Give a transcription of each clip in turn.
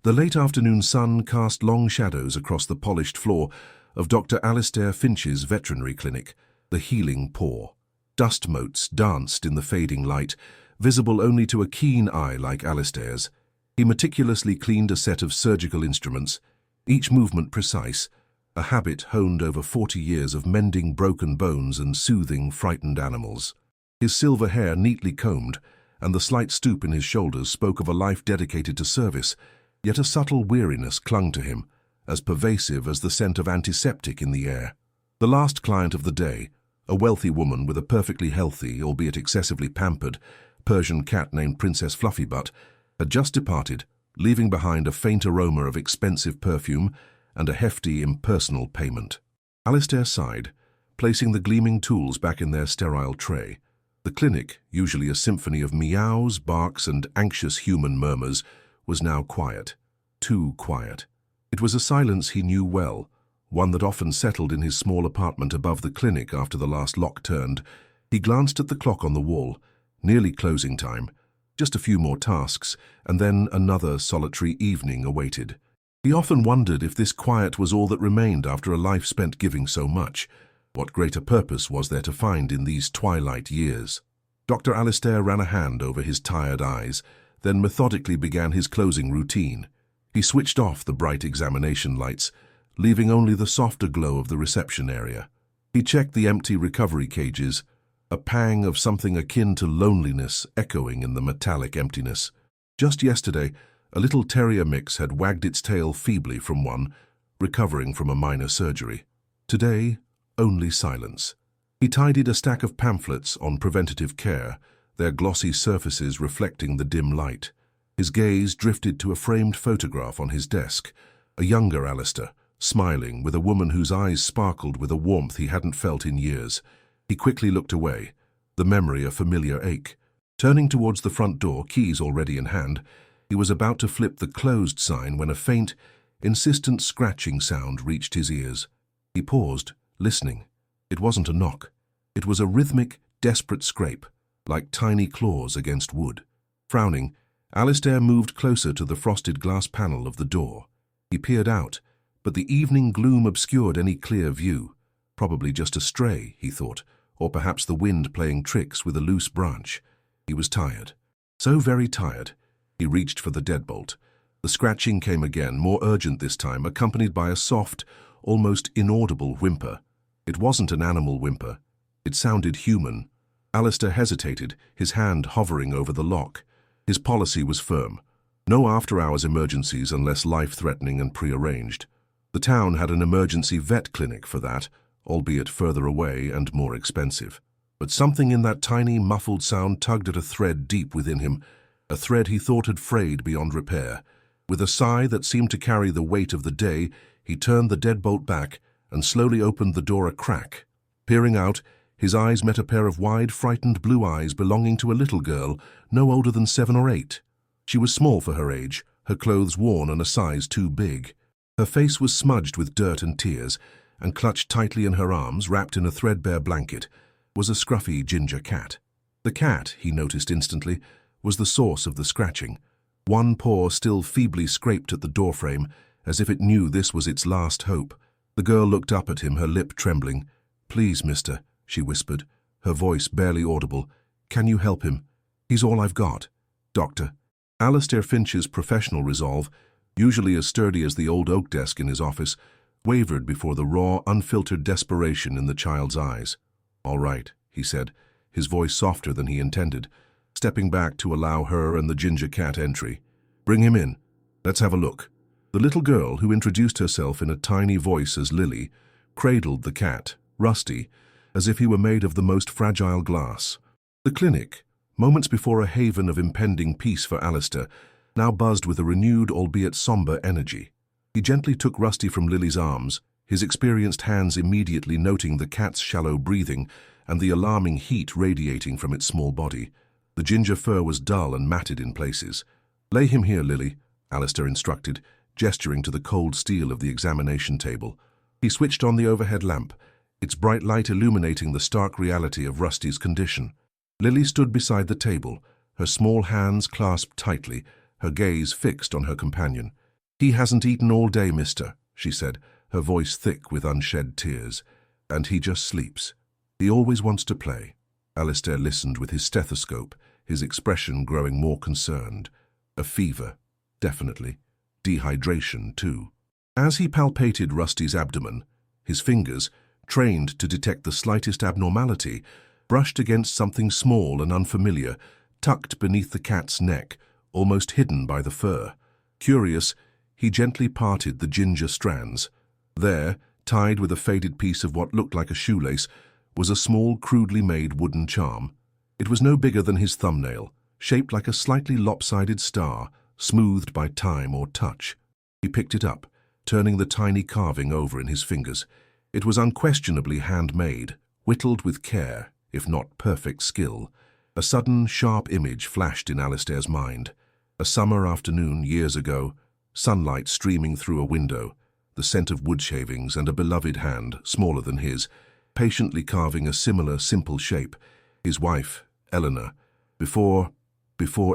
The late afternoon sun cast long shadows across the polished floor of Dr. Alistair Finch's veterinary clinic, the healing paw. Dust motes danced in the fading light, visible only to a keen eye like Alistair's. He meticulously cleaned a set of surgical instruments, each movement precise, a habit honed over 40 years of mending broken bones and soothing frightened animals. His silver hair neatly combed, and the slight stoop in his shoulders spoke of a life dedicated to service, yet a subtle weariness clung to him, as pervasive as the scent of antiseptic in the air. The last client of the day, a wealthy woman with a perfectly healthy, albeit excessively pampered, Persian cat named Princess Fluffybutt, had just departed, leaving behind a faint aroma of expensive perfume and a hefty, impersonal payment. Alistair sighed, placing the gleaming tools back in their sterile tray. The clinic, usually a symphony of meows, barks, and anxious human murmurs, was now quiet. Too quiet. It was a silence he knew well, one that often settled in his small apartment above the clinic after the last lock turned. He glanced at the clock on the wall, nearly closing time. Just a few more tasks, and then another solitary evening awaited. He often wondered if this quiet was all that remained after a life spent giving so much. What greater purpose was there to find in these twilight years? Dr. Alistair ran a hand over his tired eyes, then methodically began his closing routine. He switched off the bright examination lights, leaving only the softer glow of the reception area. He checked the empty recovery cages, a pang of something akin to loneliness echoing in the metallic emptiness. Just yesterday, a little terrier mix had wagged its tail feebly from one, recovering from a minor surgery. Today, only silence. He tidied a stack of pamphlets on preventative care, their glossy surfaces reflecting the dim light. His gaze drifted to a framed photograph on his desk, a younger Alistair, smiling with a woman whose eyes sparkled with a warmth he hadn't felt in years. He quickly looked away, the memory a familiar ache. Turning towards the front door, keys already in hand, he was about to flip the closed sign when a faint, insistent scratching sound reached his ears. He paused, listening. It wasn't a knock. It was a rhythmic, desperate scrape, like tiny claws against wood. Frowning, Alistair moved closer to the frosted glass panel of the door. He peered out, but the evening gloom obscured any clear view. Probably just a stray, he thought, or perhaps the wind playing tricks with a loose branch. He was tired. So very tired. He reached for the deadbolt. The scratching came again, more urgent this time, accompanied by a soft, almost inaudible whimper. It wasn't an animal whimper. It sounded human. Alistair hesitated, his hand hovering over the lock. His policy was firm. No after-hours emergencies unless life-threatening and prearranged. The town had an emergency vet clinic for that, albeit further away and more expensive. But something in that tiny, muffled sound tugged at a thread deep within him, a thread he thought had frayed beyond repair. With a sigh that seemed to carry the weight of the day, he turned the deadbolt back and slowly opened the door a crack. Peering out, his eyes met a pair of wide, frightened blue eyes belonging to a little girl, no older than 7 or 8. She was small for her age, her clothes worn and a size too big. Her face was smudged with dirt and tears, and clutched tightly in her arms, wrapped in a threadbare blanket, was a scruffy ginger cat. The cat, he noticed instantly, was the source of the scratching. One paw still feebly scraped at the doorframe, as if it knew this was its last hope. The girl looked up at him, her lip trembling. "Please, mister," she whispered, her voice barely audible. "Can you help him? He's all I've got." "Doctor." Alistair Finch's professional resolve, usually as sturdy as the old oak desk in his office, wavered before the raw, unfiltered desperation in the child's eyes. "All right," he said, his voice softer than he intended, stepping back to allow her and the ginger cat entry. "Bring him in. Let's have a look." The little girl, who introduced herself in a tiny voice as Lily, cradled the cat, Rusty, as if he were made of the most fragile glass. The clinic, moments before a haven of impending peace for Alistair, now buzzed with a renewed, albeit somber, energy. He gently took Rusty from Lily's arms, his experienced hands immediately noting the cat's shallow breathing and the alarming heat radiating from its small body. The ginger fur was dull and matted in places. "Lay him here, Lily," Alistair instructed, gesturing to the cold steel of the examination table. He switched on the overhead lamp, its bright light illuminating the stark reality of Rusty's condition. Lily stood beside the table, her small hands clasped tightly, her gaze fixed on her companion. "He hasn't eaten all day, mister," she said, her voice thick with unshed tears. "And he just sleeps. He always wants to play." Alistair listened with his stethoscope, his expression growing more concerned. A fever, definitely. Dehydration, too. As he palpated Rusty's abdomen, his fingers, trained to detect the slightest abnormality, brushed against something small and unfamiliar, tucked beneath the cat's neck, almost hidden by the fur. Curious, he gently parted the ginger strands. There, tied with a faded piece of what looked like a shoelace, was a small, crudely made wooden charm. It was no bigger than his thumbnail, shaped like a slightly lopsided star, smoothed by time or touch. He picked it up, turning the tiny carving over in his fingers. It was unquestionably handmade, whittled with care, if not perfect skill. A sudden, sharp image flashed in Alistair's mind. A summer afternoon years ago, sunlight streaming through a window, the scent of wood shavings and a beloved hand, smaller than his, patiently carving a similar, simple shape. His wife, Eleanor, before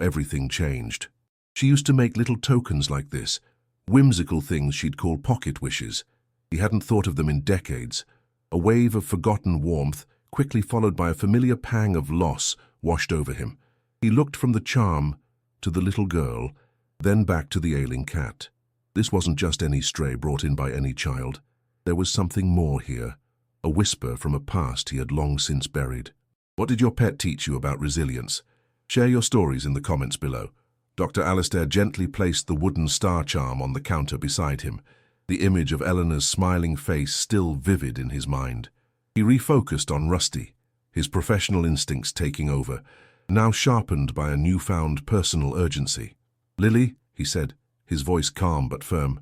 everything changed. She used to make little tokens like this, whimsical things she'd call pocket wishes. He hadn't thought of them in decades. A wave of forgotten warmth, quickly followed by a familiar pang of loss, washed over him. He looked from the charm to the little girl, then back to the ailing cat. This wasn't just any stray brought in by any child. There was something more here, a whisper from a past he had long since buried. What did your pet teach you about resilience? Share your stories in the comments below. Dr. Alistair gently placed the wooden star charm on the counter beside him, the image of Eleanor's smiling face still vivid in his mind. He refocused on Rusty, his professional instincts taking over, now sharpened by a newfound personal urgency. "Lily," he said, his voice calm but firm,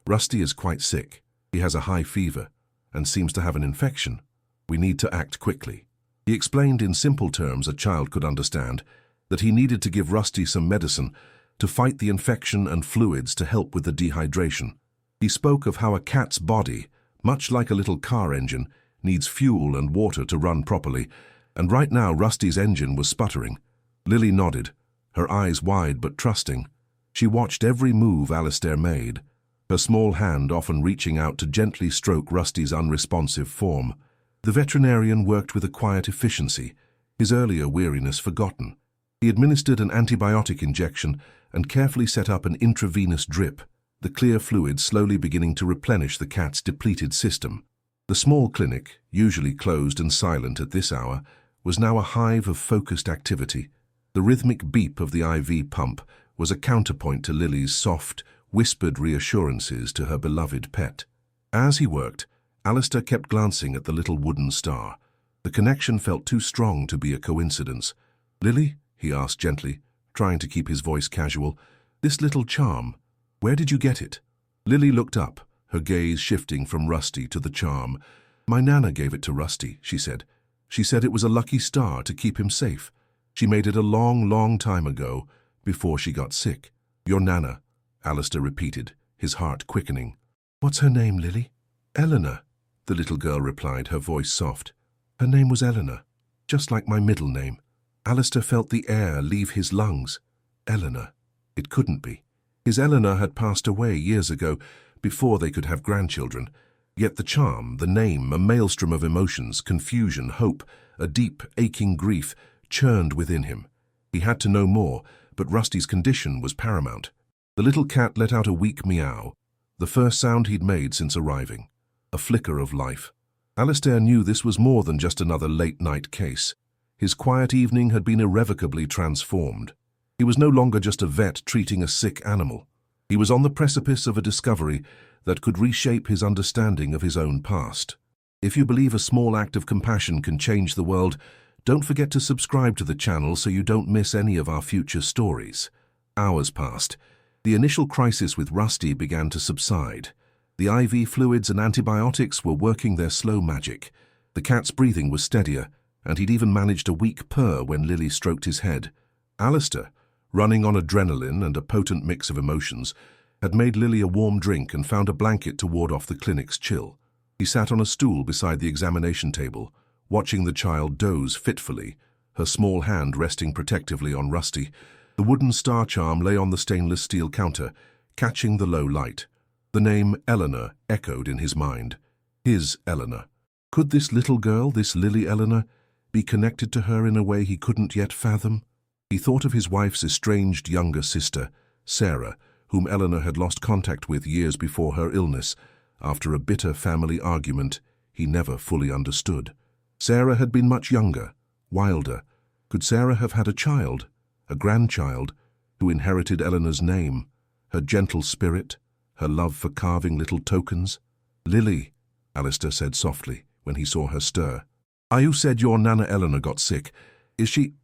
"Rusty is quite sick. He has a high fever and seems to have an infection. We need to act quickly." He explained in simple terms a child could understand that he needed to give Rusty some medicine to fight the infection and fluids to help with the dehydration. He spoke of how a cat's body, much like a little car engine, needs fuel and water to run properly, and right now Rusty's engine was sputtering. Lily nodded, her eyes wide but trusting. She watched every move Alistair made, her small hand often reaching out to gently stroke Rusty's unresponsive form. The veterinarian worked with a quiet efficiency, his earlier weariness forgotten. He administered an antibiotic injection and carefully set up an intravenous drip, the clear fluid slowly beginning to replenish the cat's depleted system. The small clinic, usually closed and silent at this hour, was now a hive of focused activity. The rhythmic beep of the IV pump was a counterpoint to Lily's soft, whispered reassurances to her beloved pet. As he worked, Alistair kept glancing at the little wooden star. The connection felt too strong to be a coincidence. "Lily?" he asked gently, trying to keep his voice casual. "This little charm, where did you get it?" Lily looked up, her gaze shifting from Rusty to the charm. "My Nana gave it to Rusty," she said. "She said it was a lucky star to keep him safe. She made it a long, long time ago, before she got sick." "Your Nana," Alistair repeated, his heart quickening. "What's her name, Lily?" "Eleanor," the little girl replied, her voice soft. "Her name was Eleanor, just like my middle name." Alistair felt the air leave his lungs. Eleanor. It couldn't be. His Eleanor had passed away years ago, before they could have grandchildren. Yet the charm, the name, a maelstrom of emotions, confusion, hope, a deep, aching grief, churned within him. He had to know more, but Rusty's condition was paramount. The little cat let out a weak meow, the first sound he'd made since arriving. A flicker of life. Alistair knew this was more than just another late-night case. His quiet evening had been irrevocably transformed. He was no longer just a vet treating a sick animal. He was on the precipice of a discovery that could reshape his understanding of his own past. If you believe a small act of compassion can change the world, don't forget to subscribe to the channel so you don't miss any of our future stories. Hours passed. The initial crisis with Rusty began to subside. The IV fluids and antibiotics were working their slow magic. The cat's breathing was steadier, and he'd even managed a weak purr when Lily stroked his head. Alistair, running on adrenaline and a potent mix of emotions, had made Lily a warm drink and found a blanket to ward off the clinic's chill. He sat on a stool beside the examination table, watching the child doze fitfully, her small hand resting protectively on Rusty. The wooden star charm lay on the stainless steel counter, catching the low light. The name Eleanor echoed in his mind. His Eleanor. Could this little girl, this Lily Eleanor, be connected to her in a way he couldn't yet fathom? He thought of his wife's estranged younger sister, Sarah, whom Eleanor had lost contact with years before her illness, after a bitter family argument he never fully understood. Sarah had been much younger, wilder. Could Sarah have had a child, a grandchild, who inherited Eleanor's name, her gentle spirit, her love for carving little tokens? "Lily," Alistair said softly when he saw her stir. "You said your Nana Eleanor got sick. Is she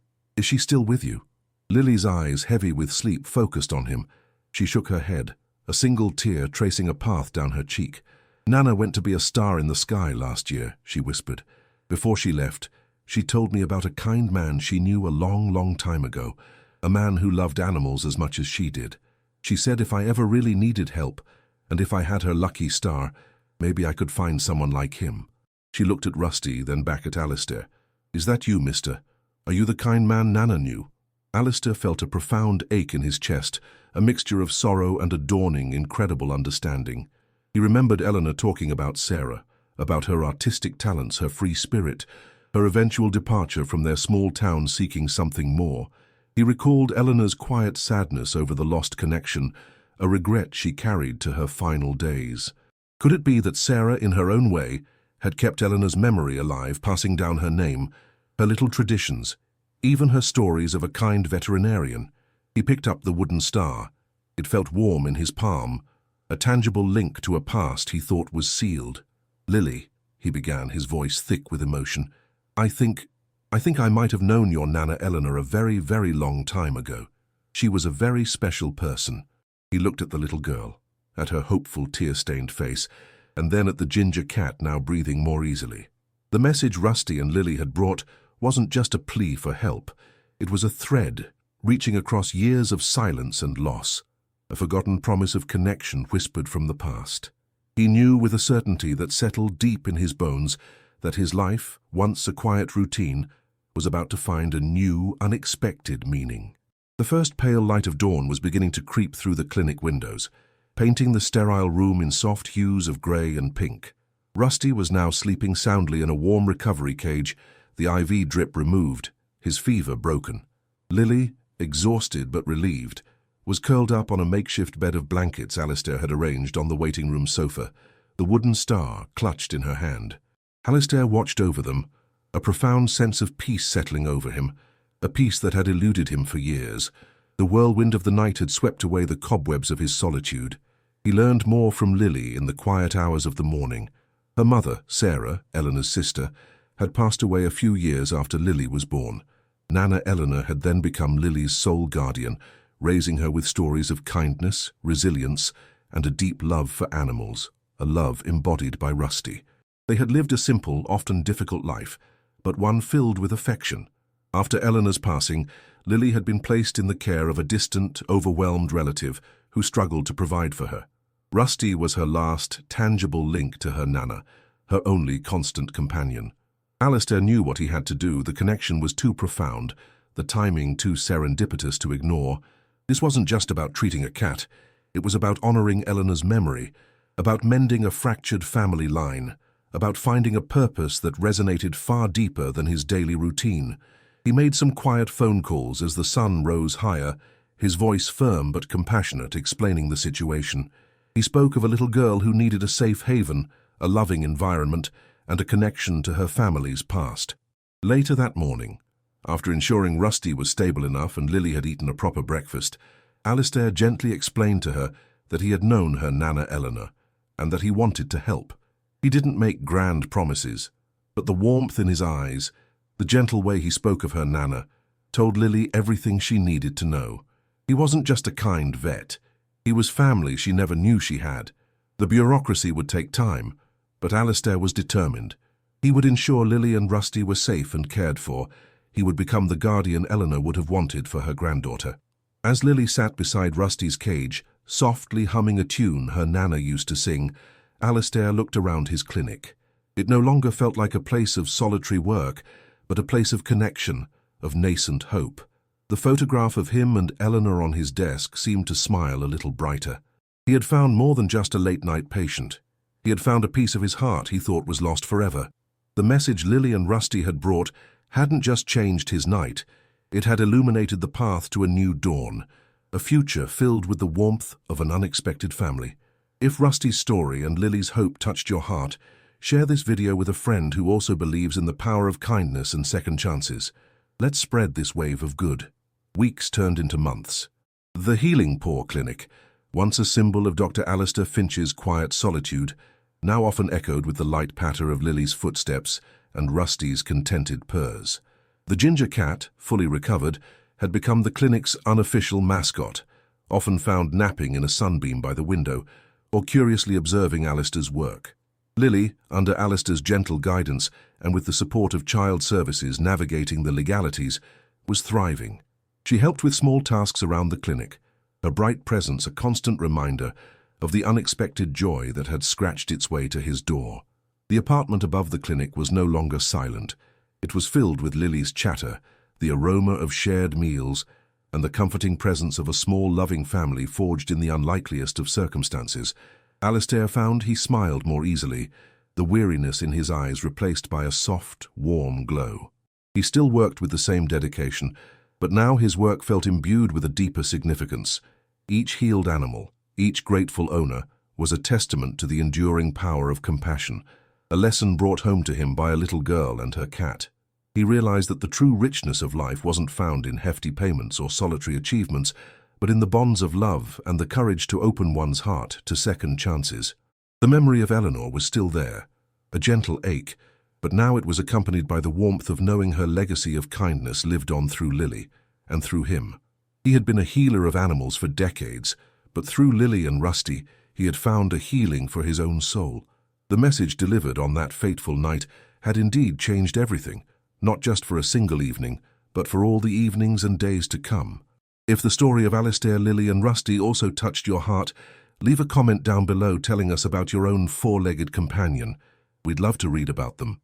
still with you?" Lily's eyes, heavy with sleep, focused on him. She shook her head, a single tear tracing a path down her cheek. "Nana went to be a star in the sky last year," she whispered. "Before she left, she told me about a kind man she knew a long, long time ago, a man who loved animals as much as she did. She said if I ever really needed help, and if I had her lucky star, maybe I could find someone like him." She looked at Rusty, then back at Alistair. "Is that you, mister? Are you the kind man Nana knew?" Alistair felt a profound ache in his chest, a mixture of sorrow and a dawning, incredible understanding. He remembered Eleanor talking about Sarah, about her artistic talents, her free spirit, her eventual departure from their small town seeking something more. He recalled Eleanor's quiet sadness over the lost connection, a regret she carried to her final days. Could it be that Sarah, in her own way, had kept Eleanor's memory alive, passing down her name, her little traditions, even her stories of a kind veterinarian? He picked up the wooden star. It felt warm in his palm, a tangible link to a past he thought was sealed. "Lily," he began, his voice thick with emotion, I think I might have known your Nana Eleanor a very, very long time ago. She was a very special person." He looked at the little girl, at her hopeful, tear-stained face, and then at the ginger cat now breathing more easily. The message Rusty and Lily had brought wasn't just a plea for help. It was a thread, reaching across years of silence and loss, a forgotten promise of connection whispered from the past. He knew with a certainty that settled deep in his bones that his life, once a quiet routine, was about to find a new, unexpected meaning. The first pale light of dawn was beginning to creep through the clinic windows, painting the sterile room in soft hues of grey and pink. Rusty was now sleeping soundly in a warm recovery cage, the IV drip removed, his fever broken. Lily, exhausted but relieved, was curled up on a makeshift bed of blankets Alistair had arranged on the waiting room sofa, the wooden star clutched in her hand. Alistair watched over them, a profound sense of peace settling over him, a peace that had eluded him for years. The whirlwind of the night had swept away the cobwebs of his solitude. He learned more from Lily in the quiet hours of the morning. Her mother, Sarah, Eleanor's sister, had passed away a few years after Lily was born. Nana Eleanor had then become Lily's sole guardian, raising her with stories of kindness, resilience, and a deep love for animals, a love embodied by Rusty. They had lived a simple, often difficult life, but one filled with affection. After Eleanor's passing, Lily had been placed in the care of a distant, overwhelmed relative who struggled to provide for her. Rusty was her last, tangible link to her Nana, her only constant companion. Alistair knew what he had to do. The connection was too profound, the timing too serendipitous to ignore. This wasn't just about treating a cat. It was about honoring Eleanor's memory, about mending a fractured family line, about finding a purpose that resonated far deeper than his daily routine. He made some quiet phone calls as the sun rose higher, his voice firm but compassionate, explaining the situation. He spoke of a little girl who needed a safe haven, a loving environment, and a connection to her family's past. Later that morning, after ensuring Rusty was stable enough and Lily had eaten a proper breakfast, Alistair gently explained to her that he had known her Nana Eleanor, and that he wanted to help. He didn't make grand promises, but the warmth in his eyes, the gentle way he spoke of her Nana, told Lily everything she needed to know. He wasn't just a kind vet. He was family she never knew she had. The bureaucracy would take time, but Alistair was determined. He would ensure Lily and Rusty were safe and cared for. He would become the guardian Eleanor would have wanted for her granddaughter. As Lily sat beside Rusty's cage, softly humming a tune her Nana used to sing, Alistair looked around his clinic. It no longer felt like a place of solitary work, but a place of connection, of nascent hope. The photograph of him and Eleanor on his desk seemed to smile a little brighter. He had found more than just a late-night patient. He had found a piece of his heart he thought was lost forever. The message Lily and Rusty had brought hadn't just changed his night, it had illuminated the path to a new dawn, a future filled with the warmth of an unexpected family. If Rusty's story and Lily's hope touched your heart, share this video with a friend who also believes in the power of kindness and second chances. Let's spread this wave of good. Weeks turned into months. The Healing Paw Clinic, once a symbol of Dr. Alistair Finch's quiet solitude, now often echoed with the light patter of Lily's footsteps and Rusty's contented purrs. The ginger cat, fully recovered, had become the clinic's unofficial mascot, often found napping in a sunbeam by the window or curiously observing Alistair's work. Lily, under Alistair's gentle guidance and with the support of child services navigating the legalities, was thriving. She helped with small tasks around the clinic, her bright presence a constant reminder of the unexpected joy that had scratched its way to his door. The apartment above the clinic was no longer silent. It was filled with Lily's chatter, the aroma of shared meals, and the comforting presence of a small, loving family forged in the unlikeliest of circumstances. Alistair found he smiled more easily, the weariness in his eyes replaced by a soft, warm glow. He still worked with the same dedication, but now his work felt imbued with a deeper significance. Each healed animal, each grateful owner, was a testament to the enduring power of compassion, a lesson brought home to him by a little girl and her cat. He realized that the true richness of life wasn't found in hefty payments or solitary achievements, but in the bonds of love and the courage to open one's heart to second chances. The memory of Eleanor was still there, a gentle ache, but now it was accompanied by the warmth of knowing her legacy of kindness lived on through Lily and through him. He had been a healer of animals for decades, but through Lily and Rusty, he had found a healing for his own soul. The message delivered on that fateful night had indeed changed everything, not just for a single evening, but for all the evenings and days to come. If the story of Alistair, Lily and Rusty also touched your heart, leave a comment down below telling us about your own four-legged companion. We'd love to read about them.